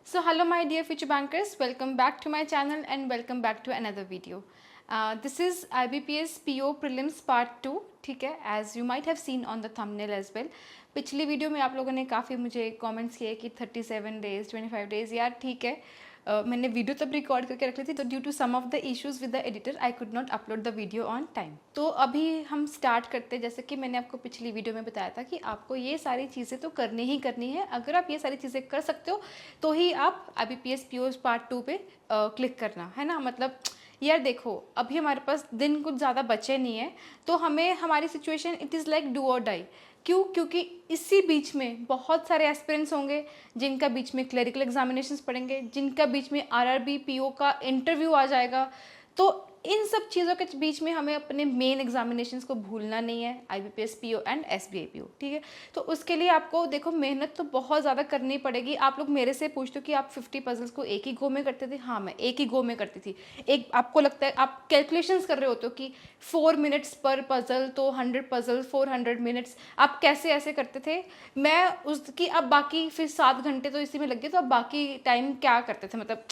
So hello my dear future bankers, welcome back to my channel and welcome back to another video. This is IBPS PO Prelims Part 2, ठीक है, as you might have seen on the thumbnail as well. पिछली video में आप लोगों ने काफ़ी मुझे comments किए कि 37 डेज़ 25 डेज़ यार ठीक है, मैंने वीडियो तब रिकॉर्ड करके रख ली थी, तो due to some of the issues with the editor I could not upload the video on time. तो अभी हम स्टार्ट करते हैं. जैसे कि मैंने आपको पिछली वीडियो में बताया था कि आपको ये सारी चीज़ें तो करनी ही करनी है. अगर आप ये सारी चीज़ें कर सकते हो तो ही आप IBPS PO पार्ट 2 पे क्लिक करना है ना. मतलब यार देखो, अभी हमारे पास दिन कुछ ज़्यादा बचे नहीं है, तो हमें हमारी situation it is like do और डाई. क्यों? क्योंकि इसी बीच में बहुत सारे एस्पिरेंट्स होंगे जिनका बीच में क्लरिकल एग्जामिनेशंस पढ़ेंगे, जिनका बीच में RRB PO का इंटरव्यू आ जाएगा. तो इन सब चीज़ों के बीच में हमें अपने मेन एग्जामिनेशंस को भूलना नहीं है, IBPS PO and SBI PO. ठीक है, तो उसके लिए आपको देखो मेहनत तो बहुत ज़्यादा करनी पड़ेगी. आप लोग मेरे से पूछते हो कि आप 50 पजल्स को एक ही गो में करते थे. हाँ, मैं एक ही गो में करती थी. एक आपको लगता है आप कैलकुलेशंस कर रहे होते हो कि 4 मिनट्स पर पजल, तो 100 पजल 400 मिनट्स. आप कैसे ऐसे करते थे? मैं उसकी अब बाकी फिर 7 घंटे तो इसी में लग गए, तो अब बाकी टाइम क्या करते थे? मतलब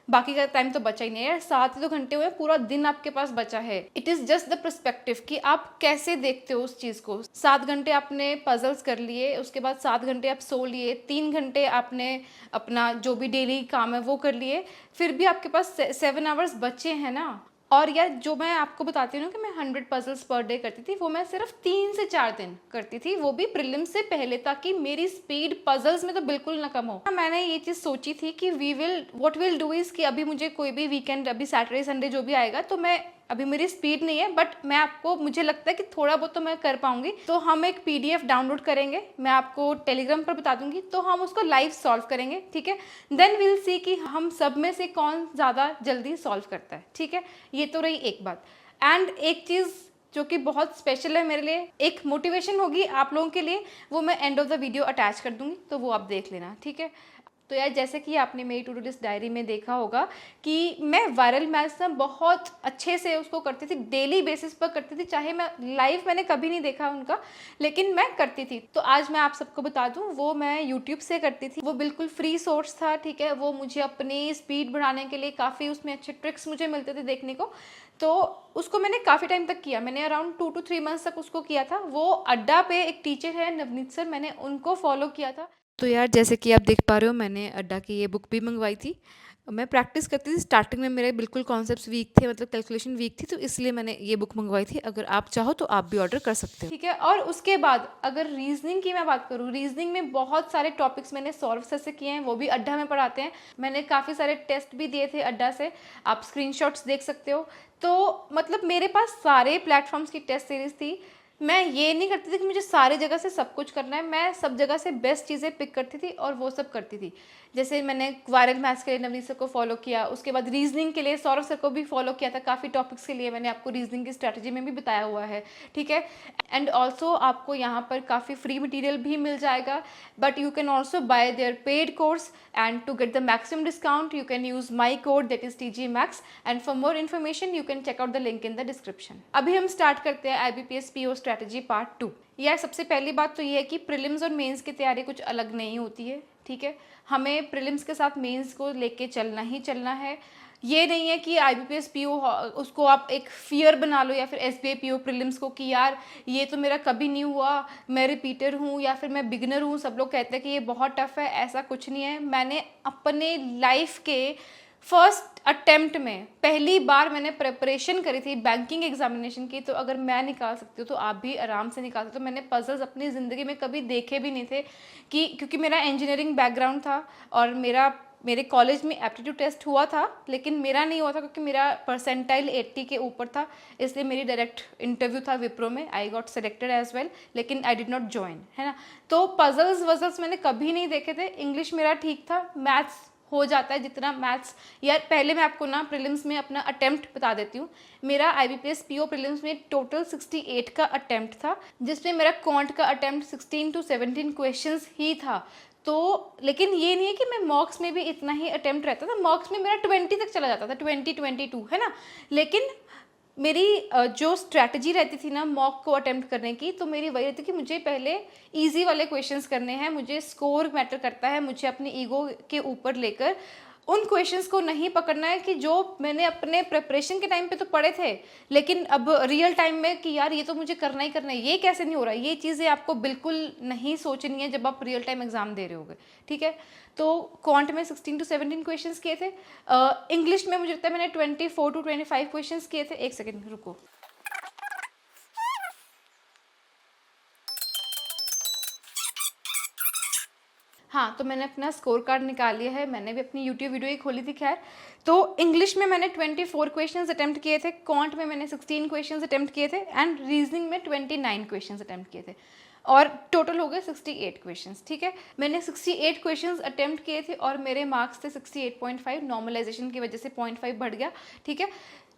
बाकी का टाइम तो बचा ही नहीं है यार. 7 ही तो घंटे हुए, पूरा दिन आपके पास बचा है. It is just the perspective कि आप कैसे देखते हो उस चीज़ को. 7 घंटे आपने पजल्स कर लिए, उसके बाद 7 घंटे आप सो लिए, 3 घंटे आपने अपना जो भी डेली काम है वो कर लिए, फिर भी आपके पास 7 आवर्स बचे हैं ना. और यार जो मैं आपको बताती हूँ कि मैं 100 पजल्स पर डे करती थी, वो मैं सिर्फ 3 से 4 दिन करती थी, वो भी प्रीलिम्स से पहले, ताकि मेरी स्पीड पजल्स में तो बिल्कुल ना कम हो. मैंने ये चीज़ सोची थी कि व्हाट विल डू इज़ कि अभी मुझे कोई भी वीकेंड, अभी सैटरडे संडे जो भी आएगा, तो मैं अभी मेरी स्पीड नहीं है, बट मैं आपको, मुझे लगता है कि थोड़ा बहुत तो मैं कर पाऊंगी. तो हम एक PDF डाउनलोड करेंगे, मैं आपको टेलीग्राम पर बता दूंगी, तो हम उसको लाइव सॉल्व करेंगे. ठीक है, देन विल सी कि हम सब में से कौन ज़्यादा जल्दी सॉल्व करता है. ठीक है, ये तो रही एक बात. एंड एक चीज़ जो कि बहुत स्पेशल है मेरे लिए, एक मोटिवेशन होगी आप लोगों के लिए, वो मैं end of the video attach कर दूंगी, तो वो आप देख लेना. ठीक है, तो यार जैसे कि आपने मेरी टू डू लिस्ट डायरी में देखा होगा कि मैं वायरल मैथ्स ना बहुत अच्छे से उसको करती थी, डेली बेसिस पर करती थी. चाहे मैं लाइव मैंने कभी नहीं देखा उनका, लेकिन मैं करती थी. तो आज मैं आप सबको बता दूं, वो मैं यूट्यूब से करती थी. वो बिल्कुल फ्री सोर्स था. ठीक है, वो मुझे अपनी स्पीड बढ़ाने के लिए काफ़ी उसमें अच्छे ट्रिक्स मुझे मिलते थे देखने को. तो उसको मैंने काफ़ी टाइम तक किया, मैंने अराउंड 2 to 3 मंथ्स तक उसको किया था. वो अड्डा पे एक टीचर है नवनीत सर, मैंने उनको फॉलो किया था. तो यार जैसे कि आप देख पा रहे हो, मैंने अड्डा की ये बुक भी मंगवाई थी. मैं प्रैक्टिस करती थी. स्टार्टिंग में मेरे बिल्कुल कॉन्सेप्ट्स वीक थे, मतलब कैलकुलेशन वीक थी, तो इसलिए मैंने ये बुक मंगवाई थी. अगर आप चाहो तो आप भी ऑर्डर कर सकते हो. ठीक है, और उसके बाद अगर रीजनिंग की मैं बात करूँ, रीजनिंग में बहुत सारे टॉपिक्स मैंने सॉल्व से किए हैं, वो भी अड्डा में पढ़ाते हैं. मैंने काफ़ी सारे टेस्ट भी दिए थे अड्डा से, आप स्क्रीनशॉट्स देख सकते हो. तो मतलब मेरे पास सारे प्लेटफॉर्म्स की टेस्ट सीरीज थी. मैं ये नहीं करती थी कि मुझे सारी जगह से सब कुछ करना है, मैं सब जगह से बेस्ट चीज़ें पिक करती थी और वो सब करती थी. जैसे मैंने वायरल मैथ्स के लिए नवनीत सर को फॉलो किया, उसके बाद रीजनिंग के लिए सौरभ सर को भी फॉलो किया था. काफ़ी टॉपिक्स के लिए मैंने आपको रीजनिंग की स्ट्रैटेजी में भी बताया हुआ है. ठीक है, एंड ऑल्सो आपको यहाँ पर काफ़ी फ्री मटीरियल भी मिल जाएगा, but you can also buy their paid course, and to get the maximum discount you can use my code, that is TG Max. And for more information you can check out the link in the description. अभी हम start करते हैं IBPS PO strategy part 2. यार सबसे पहली बात तो ये है कि प्रीलिम्स और मेंस की तैयारी कुछ अलग नहीं होती है. ठीक है, हमें प्रीलिम्स के साथ मेंस को लेके चलना ही चलना है. ये नहीं है कि IBPS PO उसको आप एक फियर बना लो, या फिर SBI PO प्रीलिम्स को कि यार ये तो मेरा कभी नहीं हुआ, मैं रिपीटर हूँ या फिर मैं बिगनर हूँ, सब लोग कहते हैं कि ये बहुत टफ है. ऐसा कुछ नहीं है. मैंने अपने लाइफ के फर्स्ट अटेम्प्ट में पहली बार मैंने प्रिपरेशन करी थी बैंकिंग एग्जामिनेशन की, तो अगर मैं निकाल सकती हूँ तो आप भी आराम से निकाल सकते हो. मैंने पजल्स अपनी ज़िंदगी में कभी देखे भी नहीं थे, कि क्योंकि मेरा इंजीनियरिंग बैकग्राउंड था और मेरे कॉलेज में एप्टीट्यूड टेस्ट हुआ था, लेकिन मेरा नहीं हुआ था क्योंकि मेरा परसेंटाइल 80 के ऊपर था. इसलिए मेरी डायरेक्ट इंटरव्यू था विप्रो में, I got selected as well, लेकिन आई डिड नॉट ज्वाइन, है ना. तो पजल्स वजल्स मैंने कभी नहीं देखे थे. इंग्लिश मेरा ठीक था, मैथ्स हो जाता है जितना मैथ्स. यार पहले मैं आपको ना प्रीलिम्स में अपना अटेम्प्ट बता देती हूँ. मेरा IBPS PO प्रीलिम्स में टोटल 68 का अटेम्प्ट था, जिसमें मेरा क्वांट का अटेम्प्ट 16 to 17 क्वेश्चंस ही था. तो लेकिन ये नहीं है कि मैं मॉक्स में भी इतना ही अटेम्प्ट रहता था. मॉक्स में मेरा 20 तक चला जाता था, 20 22, है ना. लेकिन मेरी जो स्ट्रैटेजी रहती थी ना मॉक को अटेम्प्ट करने की, तो मेरी वही रहती कि मुझे पहले इजी वाले क्वेश्चंस करने हैं, मुझे स्कोर मैटर करता है, मुझे अपने ईगो के ऊपर लेकर उन क्वेश्चंस को नहीं पकड़ना है कि जो मैंने अपने प्रिपरेशन के टाइम पे तो पढ़े थे, लेकिन अब रियल टाइम में कि यार ये तो मुझे करना ही करना है, ये कैसे नहीं हो रहा है। ये चीज़ें आपको बिल्कुल नहीं सोचनी है जब आप रियल टाइम एग्जाम दे रहे होगे, ठीक है। तो क्वांट में 16 to 17 क्वेश्चंस किए थे। इंग्लिश में मुझे लगता है मैंने 24 to 25 क्वेश्चंस किए थे। एक सेकेंड रुको। हाँ, तो मैंने अपना स्कोर कार्ड निकाल लिया है, मैंने भी अपनी यूट्यूब वीडियो ही खोली थी खैर। तो इंग्लिश में मैंने 24 क्वेश्चंस अटेम्प्ट किए थे, क्वांट में मैंने 16 क्वेश्चंस अटेम्प्ट किए थे एंड रीजनिंग में 29 क्वेश्चंस अटेम्प्ट किए थे, और टोटल हो गए 68 क्वेश्चंस, ठीक है। मैंने 68 क्वेश्चंस अटेम्प्ट किए थे और मेरे मार्क्स थे 68.5, नॉर्मलाइजेशन की वजह से 0.5 बढ़ गया, ठीक है।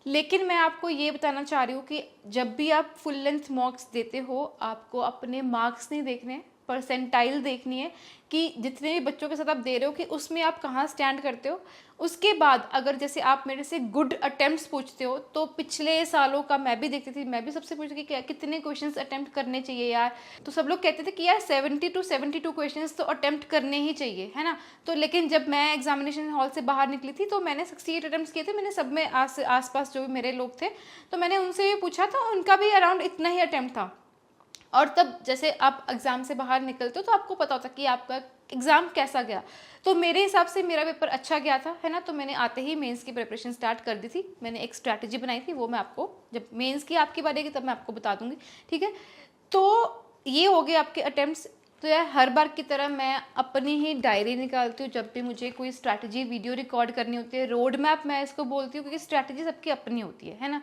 लेकिन मैं आपको ये बताना चाह रही हूँ कि जब भी आप फुल लेंथ मॉक्स देते हो, आपको अपने मार्क्स नहीं देखने, परसेंटाइल देखनी है कि जितने भी बच्चों के साथ आप दे रहे हो कि उसमें आप कहाँ स्टैंड करते हो। उसके बाद अगर जैसे आप मेरे से गुड अटेम्प्ट्स पूछते हो, तो पिछले सालों का मैं भी देखती थी, मैं भी सबसे पूछती थी कि कितने क्वेश्चंस अटेम्प्ट करने चाहिए यार। तो सब लोग कहते थे कि यार 70 to 72 क्वेश्चंस तो अटेम्प्ट करने ही चाहिए, है ना। तो लेकिन जब मैं एग्जामिनेशन हॉल से बाहर निकली थी तो मैंने 68 अटेम्प्ट्स किए थे। मैंने सब में आस पास जो भी मेरे लोग थे तो मैंने उनसे भी पूछा, तो उनका भी अराउंड इतना ही अटेम्प्ट था। और तब जैसे आप एग्ज़ाम से बाहर निकलते हो तो आपको पता होता कि आपका एग्ज़ाम कैसा गया। तो मेरे हिसाब से मेरा पेपर अच्छा गया था, है ना। तो मैंने आते ही मेंस की प्रिपरेशन स्टार्ट कर दी थी। मैंने एक स्ट्रैटेजी बनाई थी, वो मैं आपको जब मेंस की आपकी बारी आएगी तब मैं आपको बता दूंगी, ठीक है। तो ये हो गए आपके अटेम्प्ट्स। तो यार हर बार की तरह मैं अपनी ही डायरी निकालती हूँ जब भी मुझे कोई स्ट्रैटेजी वीडियो रिकॉर्ड करनी होती है। रोड मैप मैं इसको बोलती हूँ, क्योंकि स्ट्रैटेजी सबकी अपनी होती है ना।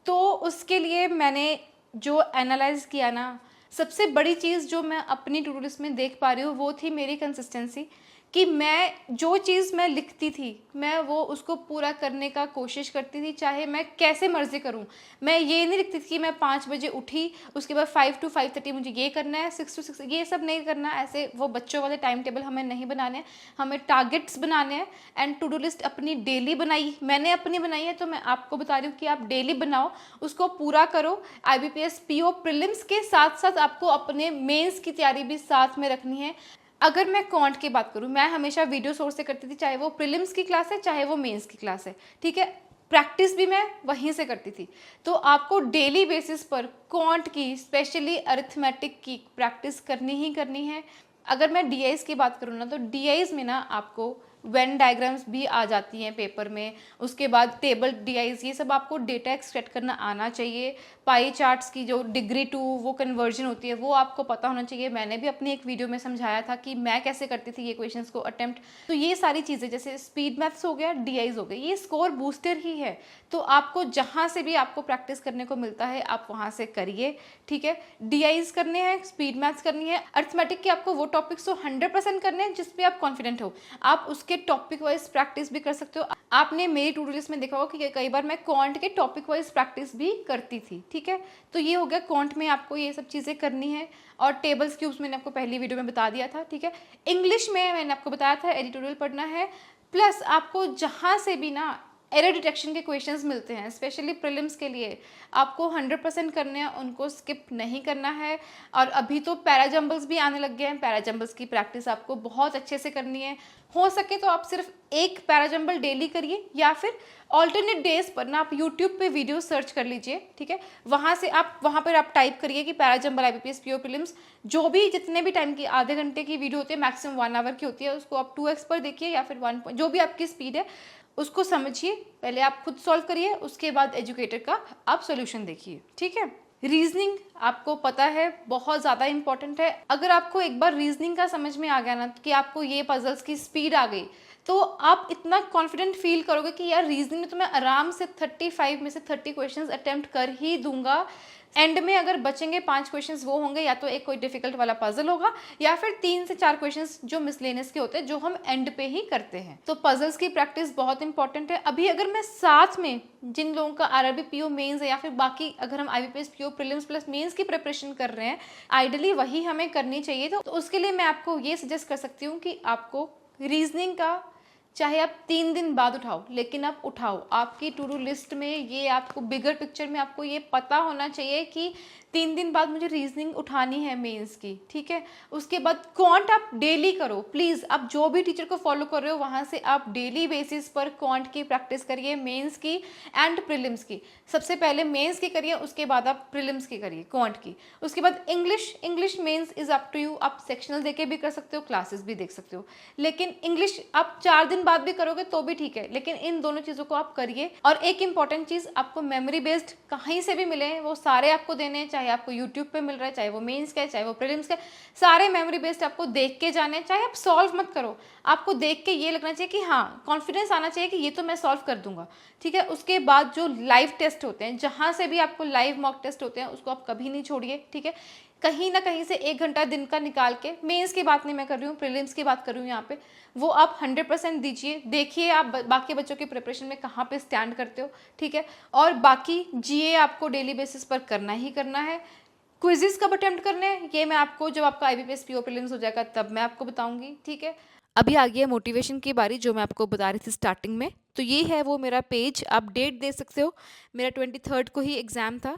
तो उसके लिए मैंने जो एनालाइज किया ना, सबसे बड़ी चीज़ जो मैं अपनी टू डू लिस्ट में देख पा रही हूँ वो थी मेरी कंसिस्टेंसी, कि मैं जो चीज़ मैं लिखती थी मैं वो उसको पूरा करने का कोशिश करती थी, चाहे मैं कैसे मर्जी करूँ। मैं ये नहीं लिखती थी कि मैं 5 बजे उठी, उसके बाद 5 to 5:30 मुझे ये करना है, 6 to 6 ये सब नहीं करना। ऐसे वो बच्चों वाले टाइम टेबल हमें नहीं बनाने हैं, हमें टारगेट्स बनाने हैं। एंड टू डू लिस्ट अपनी डेली बनाई, मैंने अपनी बनाई है, तो मैं आपको बता रही हूँ कि आप डेली बनाओ, उसको पूरा करो। IBPS PO प्रीलिम्स के साथ साथ आपको अपने मेंस की तैयारी भी साथ में रखनी है। अगर मैं क्वांट की बात करूँ, मैं हमेशा वीडियो सोर्स से करती थी, चाहे वो प्रीलिम्स की क्लास है चाहे वो मेंस की क्लास है, ठीक है। प्रैक्टिस भी मैं वहीं से करती थी। तो आपको डेली बेसिस पर क्वांट की, स्पेशली अरिथमेटिक की प्रैक्टिस करनी ही करनी है। अगर मैं DIs की बात करूँ ना, तो DIs में ना आपको वेन डायग्राम्स भी आ जाती हैं पेपर में, उसके बाद टेबल DIs, ये सब आपको डेटा एक्सट्रैक्ट करना आना चाहिए। पाई चार्ट्स की जो डिग्री टू वो कन्वर्जन होती है वो आपको पता होना चाहिए। मैंने भी अपनी एक वीडियो में समझाया था कि मैं कैसे करती थी ये क्वेश्चंस को अटेम्प्ट। तो ये सारी चीज़ें जैसे स्पीड मैथ्स हो गया, DIs हो गए, ये स्कोर बूस्टर ही है। तो आपको जहाँ से भी आपको प्रैक्टिस करने को मिलता है आप वहाँ से करिए, ठीक है। DIs करने हैं, स्पीड मैथ्स करनी है, अर्थमेटिक के आपको वो टॉपिक्स तो 100% करने हैं जिस पे आप कॉन्फिडेंट हो। आप उसके टॉपिक वाइज प्रैक्टिस भी कर सकते हो। आपने मेरी टू डू लिस्ट में देखा होगा कि कई बार मैं क्वांट के टॉपिक वाइज प्रैक्टिस भी करती थी, ठीक है। तो ये हो गया क्वांट में आपको ये सब चीज़ें करनी है। और टेबल्स क्यूब्स मैंने आपको पहली वीडियो में बता दिया था, ठीक है। इंग्लिश में मैंने आपको बताया था एडिटोरियल पढ़ना है, प्लस आपको जहाँ से भी ना एरर डिटेक्शन के क्वेश्चंस मिलते हैं, स्पेशली प्रीलिम्स के लिए आपको 100% करने हैं, उनको स्किप नहीं करना है। और अभी तो पैराजम्बल्स भी आने लग गए हैं, पैराजम्बल्स की प्रैक्टिस आपको बहुत अच्छे से करनी है। हो सके तो आप सिर्फ एक पैराजम्बल डेली करिए, या फिर ऑल्टरनेट डेज पर ना आप यूट्यूब पे वीडियो सर्च कर लीजिए, ठीक है। वहाँ पर आप टाइप करिए कि पैराजम्बल IBPS PO प्रीलिम्स, जो भी जितने भी टाइम की, आधे घंटे की वीडियो होती है, मैक्सिमम 1 आवर की होती है, उसको आप 2x पर देखिए या फिर 1 जो भी आपकी स्पीड है उसको समझिए। पहले आप खुद सॉल्व करिए, उसके बाद एजुकेटर का आप सोल्यूशन देखिए, ठीक है। रीजनिंग आपको पता है बहुत ज़्यादा इंपॉर्टेंट है। अगर आपको एक बार रीजनिंग का समझ में आ गया ना कि आपको ये पजल्स की स्पीड आ गई, तो आप इतना कॉन्फिडेंट फील करोगे कि यार रीजनिंग में तो मैं आराम से 35 में से 30 क्वेश्चंस अटेम्प्ट कर ही दूंगा। एंड में अगर बचेंगे 5 क्वेश्चंस, वो होंगे या तो एक कोई डिफिकल्ट वाला पजल होगा, या फिर 3 से 4 क्वेश्चंस जो मिसलेनियस के होते हैं, जो हम एंड पे ही करते हैं। तो पजल्स की प्रैक्टिस बहुत इंपॉर्टेंट है। अभी अगर मैं साथ में जिन लोगों का RRB PO मेंस है, या फिर बाकी अगर हम IBPS PO prelims plus mains की प्रिपरेशन कर रहे हैं, आइडियली वही हमें करनी चाहिए। तो उसके लिए मैं आपको ये सजेस्ट कर सकती हूँ कि आपको रीजनिंग का चाहे आप 3 दिन बाद उठाओ, लेकिन आप उठाओ। आपकी टू डू लिस्ट में ये आपको बिगर पिक्चर में आपको ये पता होना चाहिए कि 3 दिन बाद मुझे रीजनिंग उठानी है मेंस की, ठीक है। उसके बाद क्वांट आप डेली करो प्लीज़। आप जो भी टीचर को फॉलो कर रहे हो वहाँ से आप डेली बेसिस पर क्वांट की प्रैक्टिस करिए, मेंस की एंड प्रीलिम्स की। सबसे पहले मेंस की करिए, उसके बाद आप प्रीलिम्स की करिए, क्वांट की। उसके बाद English mains is up to you. आप सेक्शनल देके भी कर सकते हो, क्लासेस भी देख सकते हो, लेकिन इंग्लिश आप 4 दिन बाद भी करोगे तो भी ठीक है, लेकिन इन दोनों चीज़ों को आप करिए। और एक इंपॉर्टेंट चीज़, आपको मेमोरी बेस्ड कहीं से भी मिले वो सारे आपको देने हैं, चाहे आपको यूट्यूब पे मिल रहा है, चाहे वो मेंस का है, चाहे वो प्रीलिम्स का है, सारे मेमोरी बेस्ड आपको देख के जाने हैं। चाहे आप सॉल्व मत करो, आपको देख के ये लगना चाहिए कि हाँ, कॉन्फिडेंस आना चाहिए कि ये तो मैं सॉल्व कर दूंगा, ठीक है। उसके बाद जो लाइव टेस्ट होते हैं, जहाँ से भी आपको लाइव मॉक टेस्ट होते हैं, उसको आप कभी नहीं छोड़िए, ठीक है। कहीं ना कहीं से 1 घंटा दिन का निकाल के, मेंस की बात नहीं मैं कर रही हूँ, प्रीलिम्स की बात कर रही हूँ यहाँ पे, वो आप 100% दीजिए। देखिए आप बाकी बच्चों की प्रिपरेशन में कहाँ पे स्टैंड करते हो, ठीक है। और बाकी जीए आपको डेली बेसिस पर करना ही करना है। क्विज़ेस कब अटेम्प्ट करने हैं ये मैं आपको, जब आपका IBPS PO प्रीलिम्स हो जाएगा तब मैं आपको बताऊंगी, ठीक है। अभी आ गया मोटिवेशन की बारी, जो मैं आपको बता रही थी स्टार्टिंग में। तो ये है वो मेरा पेज, आप डेट दे सकते हो। मेरा 23 को ही एग्ज़ाम था,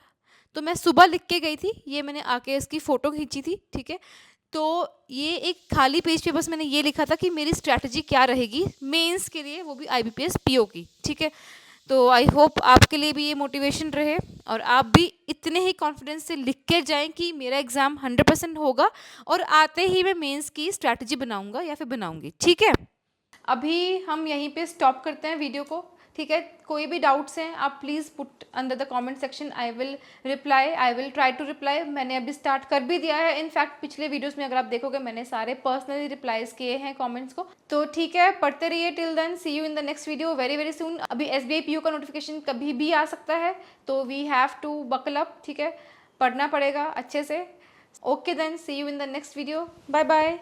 तो मैं सुबह लिख के गई थी, ये मैंने आके इसकी फ़ोटो खींची थी, ठीक है। तो ये एक खाली पेज पे बस मैंने ये लिखा था कि मेरी स्ट्रैटेजी क्या रहेगी मेंस के लिए, वो भी IBPS PO की, ठीक है। तो आई होप आपके लिए भी ये मोटिवेशन रहे और आप भी इतने ही कॉन्फिडेंस से लिख के जाएं कि मेरा एग्ज़ाम 100% होगा और आते ही मैं मेंस की स्ट्रैटेजी बनाऊंगा या फिर बनाऊंगी, ठीक है। अभी हम यहीं पे स्टॉप करते हैं वीडियो को, ठीक है। कोई भी डाउट्स हैं आप please put under the comment section, I will reply, I will try to reply. मैंने अभी स्टार्ट कर भी दिया है, इनफैक्ट पिछले वीडियोस में अगर आप देखोगे मैंने सारे पर्सनली रिप्लाईज किए हैं कमेंट्स को। तो ठीक है, पढ़ते रहिए। Till then see you in the next video very very soon. अभी SBI PO का नोटिफिकेशन कभी भी आ सकता है, तो we have to buckle up, ठीक है। पढ़ना पड़ेगा अच्छे से। Okay then, see you in the next video, bye bye.